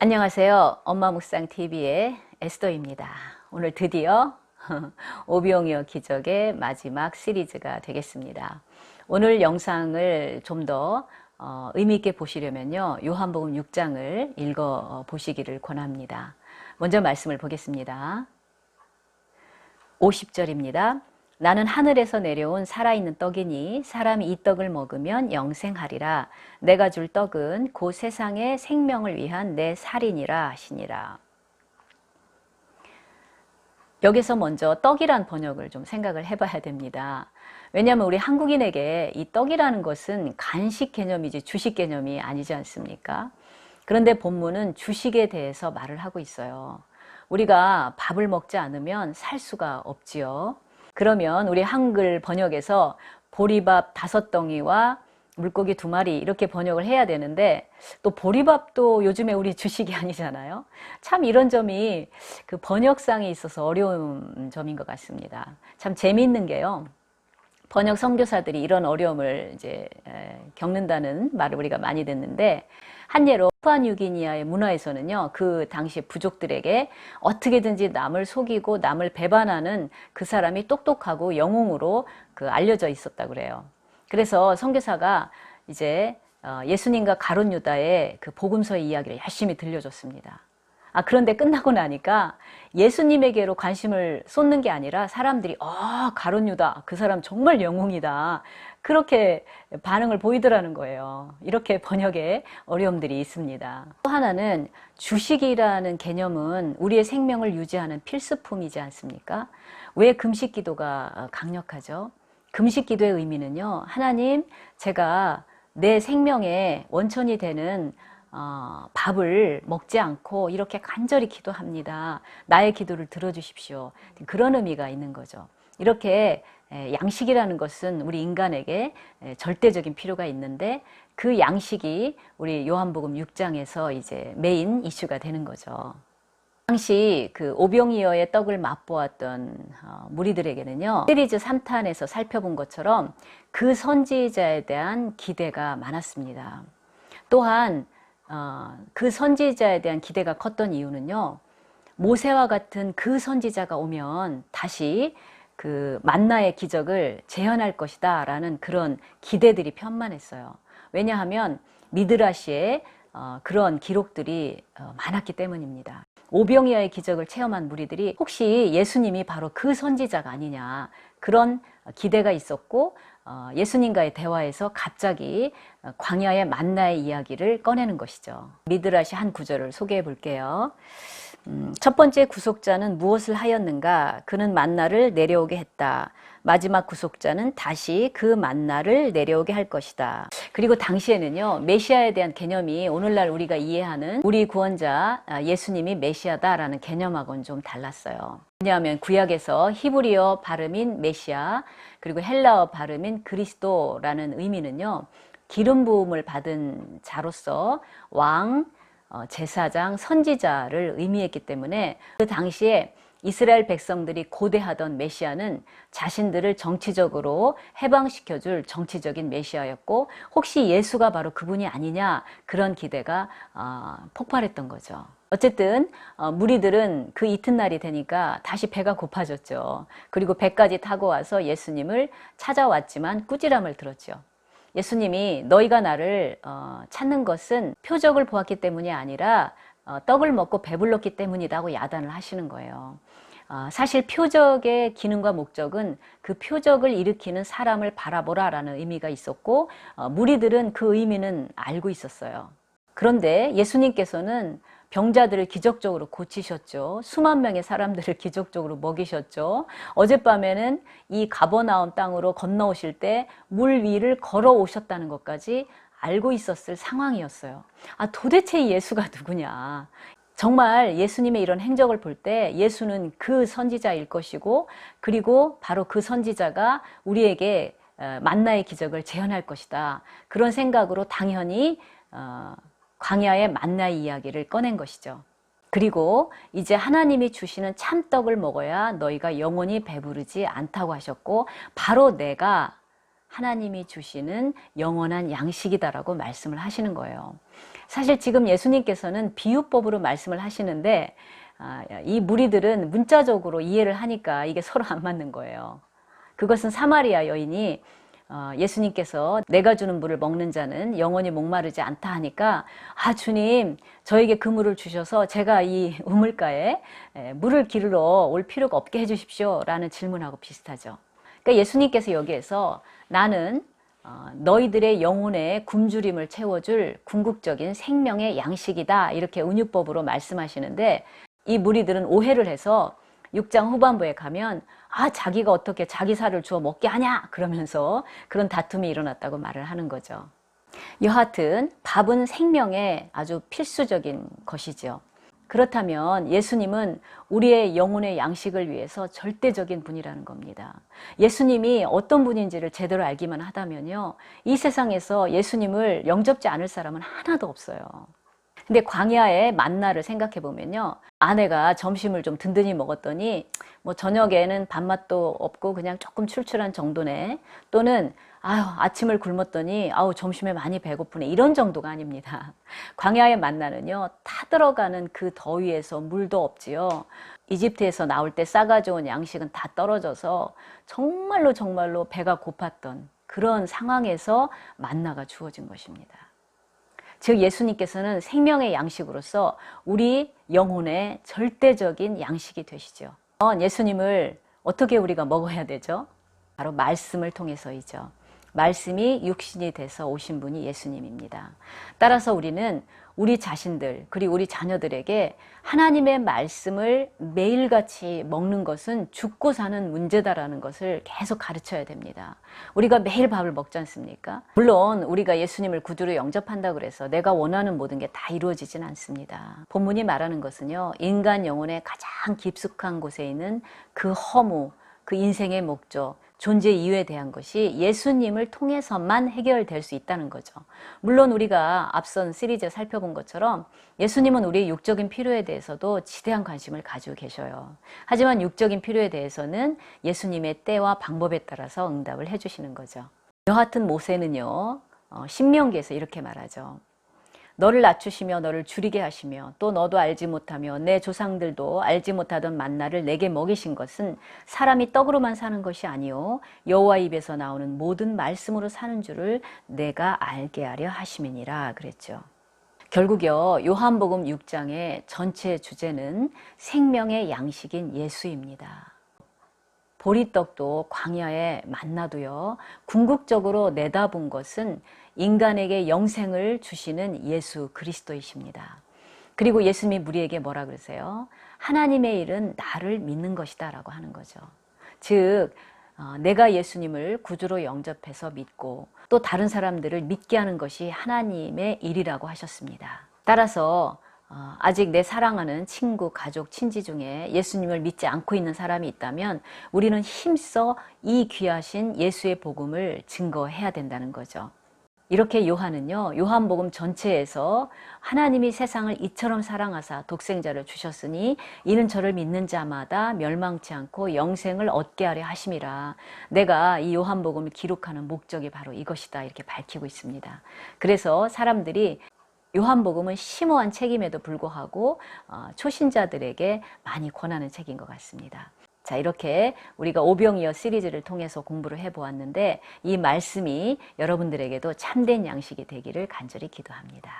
안녕하세요. 엄마묵상TV의 에스더입니다. 오늘 드디어 오병이어 기적의 마지막 시리즈가 되겠습니다. 오늘 영상을 좀 더 의미 있게 보시려면요, 요한복음 6장을 읽어 보시기를 권합니다. 먼저 말씀을 보겠습니다. 50절입니다. 나는 하늘에서 내려온 살아있는 떡이니 사람이 이 떡을 먹으면 영생하리라. 내가 줄 떡은 곧 세상의 생명을 위한 내 살이니라 하시니라. 여기서 먼저 떡이란 번역을 좀 생각을 해봐야 됩니다. 왜냐하면 우리 한국인에게 이 떡이라는 것은 간식 개념이지 주식 개념이 아니지 않습니까? 그런데 본문은 주식에 대해서 말을 하고 있어요. 우리가 밥을 먹지 않으면 살 수가 없지요. 그러면 우리 한글 번역에서 보리밥 5덩이와 물고기 2마리 이렇게 번역을 해야 되는데, 또 보리밥도 요즘에 우리 주식이 아니잖아요. 참 이런 점이 그 번역상에 있어서 어려운 점인 것 같습니다. 참 재미있는 게요, 번역 선교사들이 이런 어려움을 이제 겪는다는 말을 우리가 많이 듣는데, 한 예로 파푸아뉴기니아의 문화에서는요, 그 당시 부족들에게 어떻게든지 남을 속이고 남을 배반하는 그 사람이 똑똑하고 영웅으로 알려져 있었다고 그래요. 그래서 선교사가 이제 예수님과 가룟 유다의 그 복음서의 이야기를 열심히 들려줬습니다. 그런데 끝나고 나니까 예수님에게로 관심을 쏟는 게 아니라 사람들이 가룟 유다 그 사람 정말 영웅이다, 그렇게 반응을 보이더라는 거예요. 이렇게 번역에 어려움들이 있습니다. 또 하나는 주식이라는 개념은 우리의 생명을 유지하는 필수품이지 않습니까? 왜 금식 기도가 강력하죠? 금식 기도의 의미는요, 하나님, 제가 내 생명의 원천이 되는 밥을 먹지 않고 이렇게 간절히 기도합니다. 나의 기도를 들어주십시오. 그런 의미가 있는 거죠. 이렇게 양식이라는 것은 우리 인간에게 절대적인 필요가 있는데, 그 양식이 우리 요한복음 6장에서 이제 메인 이슈가 되는 거죠. 당시 그 오병이어의 떡을 맛보았던 무리들에게는요, 시리즈 3탄에서 살펴본 것처럼 그 선지자에 대한 기대가 많았습니다. 또한 그 선지자에 대한 기대가 컸던 이유는요, 모세와 같은 그 선지자가 오면 다시 그 만나의 기적을 재현할 것이다 라는 그런 기대들이 편만했어요. 왜냐하면 미드라시에 그런 기록들이 많았기 때문입니다. 오병이어의 기적을 체험한 무리들이 혹시 예수님이 바로 그 선지자가 아니냐, 그런 기대가 있었고, 예수님과의 대화에서 갑자기 광야의 만나의 이야기를 꺼내는 것이죠. 미드라시 한 구절을 소개해 볼게요. 첫 번째 구속자는 무엇을 하였는가? 그는 만나를 내려오게 했다. 마지막 구속자는 다시 그 만나를 내려오게 할 것이다. 그리고 당시에는요, 메시아에 대한 개념이 오늘날 우리가 이해하는 우리 구원자 예수님이 메시아다라는 개념하고는 좀 달랐어요. 왜냐하면 구약에서 히브리어 발음인 메시아, 그리고 헬라어 발음인 그리스도라는 의미는요, 기름 부음을 받은 자로서 왕, 제사장, 선지자를 의미했기 때문에 그 당시에 이스라엘 백성들이 고대하던 메시아는 자신들을 정치적으로 해방시켜줄 정치적인 메시아였고, 혹시 예수가 바로 그분이 아니냐, 그런 기대가 폭발했던 거죠. 어쨌든 무리들은 그 이튿날이 되니까 다시 배가 고파졌죠. 그리고 배까지 타고 와서 예수님을 찾아왔지만 꾸지람을 들었죠. 예수님이 너희가 나를 찾는 것은 표적을 보았기 때문이 아니라 떡을 먹고 배불렀기 때문이라고 야단을 하시는 거예요. 사실 표적의 기능과 목적은 그 표적을 일으키는 사람을 바라보라라는 의미가 있었고, 무리들은 그 의미는 알고 있었어요. 그런데 예수님께서는 병자들을 기적적으로 고치셨죠. 수만 명의 사람들을 기적적으로 먹이셨죠. 어젯밤에는 이 가버나움 땅으로 건너오실 때 물 위를 걸어오셨다는 것까지 알고 있었을 상황이었어요. 도대체 이 예수가 누구냐. 정말 예수님의 이런 행적을 볼 때 예수는 그 선지자일 것이고, 그리고 바로 그 선지자가 우리에게 만나의 기적을 재현할 것이다, 그런 생각으로 당연히 광야의 만나의 이야기를 꺼낸 것이죠. 그리고 이제 하나님이 주시는 참떡을 먹어야 너희가 영원히 배부르지 않다고 하셨고, 바로 내가 하나님이 주시는 영원한 양식이다라고 말씀을 하시는 거예요. 사실 지금 예수님께서는 비유법으로 말씀을 하시는데 이 무리들은 문자적으로 이해를 하니까 이게 서로 안 맞는 거예요. 그것은 사마리아 여인이 예수님께서 내가 주는 물을 먹는 자는 영원히 목마르지 않다 하니까 주님 저에게 그 물을 주셔서 제가 이 우물가에 물을 기르러 올 필요가 없게 해주십시오 라는 질문하고 비슷하죠. 그러니까 예수님께서 여기에서 나는 너희들의 영혼의 굶주림을 채워줄 궁극적인 생명의 양식이다 이렇게 은유법으로 말씀하시는데 이 무리들은 오해를 해서 6장 후반부에 가면 자기가 어떻게 자기 살을 주워 먹게 하냐 그러면서 그런 다툼이 일어났다고 말을 하는 거죠. 여하튼 밥은 생명의 아주 필수적인 것이죠. 그렇다면 예수님은 우리의 영혼의 양식을 위해서 절대적인 분이라는 겁니다. 예수님이 어떤 분인지를 제대로 알기만 하다면요, 이 세상에서 예수님을 영접지 않을 사람은 하나도 없어요. 근데 광야의 만나를 생각해 보면요, 아내가 점심을 좀 든든히 먹었더니 뭐 저녁에는 밥맛도 없고 그냥 조금 출출한 정도네, 또는 아침을 굶었더니 점심에 많이 배고프네, 이런 정도가 아닙니다. 광야의 만나는요, 타들어가는 그 더위에서 물도 없지요. 이집트에서 나올 때 싸가져온 양식은 다 떨어져서 정말로 배가 고팠던 그런 상황에서 만나가 주어진 것입니다. 즉 예수님께서는 생명의 양식으로서 우리 영혼의 절대적인 양식이 되시죠. 예수님을 어떻게 우리가 먹어야 되죠? 바로 말씀을 통해서이죠. 말씀이 육신이 돼서 오신 분이 예수님입니다. 따라서 우리는 우리 자신들 그리고 우리 자녀들에게 하나님의 말씀을 매일같이 먹는 것은 죽고 사는 문제다라는 것을 계속 가르쳐야 됩니다. 우리가 매일 밥을 먹지 않습니까? 물론 우리가 예수님을 구주로 영접한다고 해서 내가 원하는 모든 게 다 이루어지진 않습니다. 본문이 말하는 것은요, 인간 영혼의 가장 깊숙한 곳에 있는 그 허무, 그 인생의 목적, 존재 이유에 대한 것이 예수님을 통해서만 해결될 수 있다는 거죠. 물론 우리가 앞선 시리즈에 살펴본 것처럼 예수님은 우리의 육적인 필요에 대해서도 지대한 관심을 가지고 계셔요. 하지만 육적인 필요에 대해서는 예수님의 때와 방법에 따라서 응답을 해주시는 거죠. 여하튼 모세는요, 신명기에서 이렇게 말하죠. 너를 낮추시며 너를 줄이게 하시며 또 너도 알지 못하며 내 조상들도 알지 못하던 만나를 내게 먹이신 것은 사람이 떡으로만 사는 것이 아니요 여호와 입에서 나오는 모든 말씀으로 사는 줄을 내가 알게 하려 하심이니라 그랬죠. 결국요, 요한복음 6장의 전체 주제는 생명의 양식인 예수입니다. 보리떡도 광야의 만나도요, 궁극적으로 내다본 것은 인간에게 영생을 주시는 예수 그리스도이십니다. 그리고 예수님이 우리에게 뭐라 그러세요? 하나님의 일은 나를 믿는 것이다 라고 하는 거죠. 즉 내가 예수님을 구주로 영접해서 믿고 또 다른 사람들을 믿게 하는 것이 하나님의 일이라고 하셨습니다. 따라서 아직 내 사랑하는 친구, 가족, 친지 중에 예수님을 믿지 않고 있는 사람이 있다면 우리는 힘써 이 귀하신 예수의 복음을 증거해야 된다는 거죠. 이렇게 요한은요, 요한복음 전체에서 하나님이 세상을 이처럼 사랑하사 독생자를 주셨으니 이는 저를 믿는 자마다 멸망치 않고 영생을 얻게 하려 하심이라. 내가 이 요한복음을 기록하는 목적이 바로 이것이다 이렇게 밝히고 있습니다. 그래서 사람들이 요한복음은 심오한 책임에도 불구하고 초신자들에게 많이 권하는 책인 것 같습니다. 자, 이렇게 우리가 오병이어 시리즈를 통해서 공부를 해보았는데 이 말씀이 여러분들에게도 참된 양식이 되기를 간절히 기도합니다.